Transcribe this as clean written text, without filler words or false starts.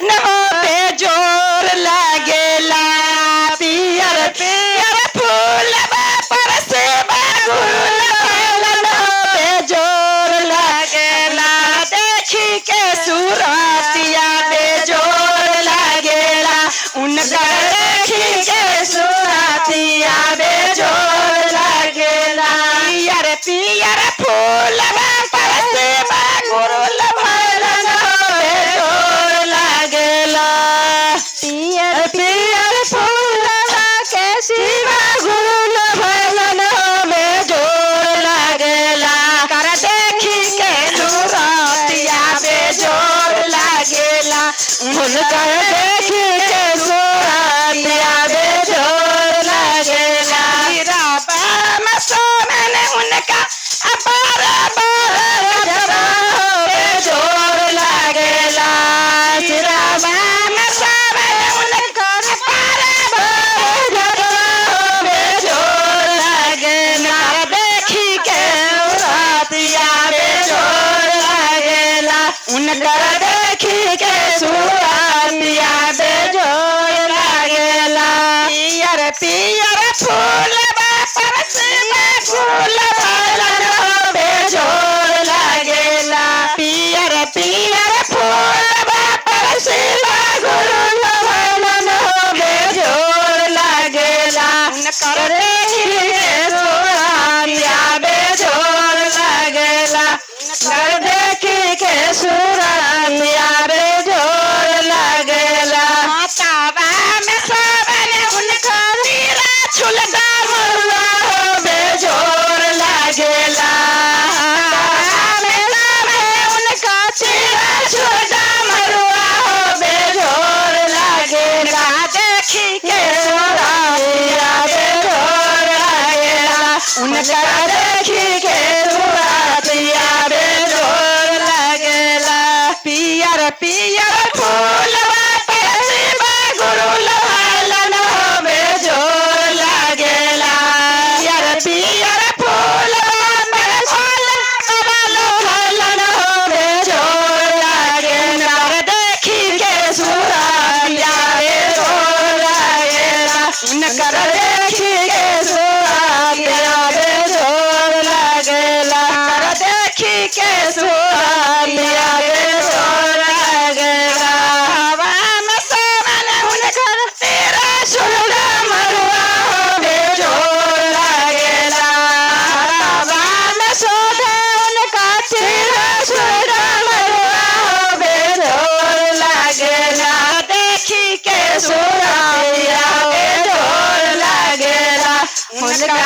बेजोर लागेला पियर पियर फूल पर से गुल बेजोर लागेला देखी के सूरतिया बेजोर लागेला उनका देखी के सूरतिया बेजोर लागेला पियर पियर फूल पर से गुल बेजोर लागेला पियर पियर फूल के शिवा गुल भैलन बेजोर लागेला कर देखी के सूरतिया बेजोर लागेला उनका देखी के सूरतिया बेजोर लागेला राबा मसोमन उनका अपार बेजोर लागेला राबा मसोमन उनका अपार बेजोर लागेला देखी के सूरतिया बेजोर लागेला उनका देखी के सूरतिया बेजोर लागेला पियर पियर फूल पर से गुल बेजोर लागेला पियर पियर फूल पर से गुल बेजोर लागेला कर देखी के सूरतिया बेजोर लागेला कर देखी के सूरतिया बेजोर लागेला तावा में सोबन उनका तीरा छुलदा मरुआ बेजोर लागेला उनका तीरा छुलदा मरुआ बेजोर लागेला देखी के सूरतिया बेजोर लागेला उनका देखी के सूरतिया बेजोर लागेला पियर पियर फूल गुरुल बेजोर लागेला पियर पियर फूल बेजोर लागेला देखी के सूरतिया बेजोर लागेला उनकर देखी के सूरतिया बेजोर लागेला देखी के सूरतिया बेजोर लागेला हवा में सोमन उनकर तेरा सुलदा मरुआ बेजोर लागेला हवा में सोधा उनका तेरा सुलदा मरुआ बेजोर लागेला देखी के सूरतिया बेजोर लागेला उनका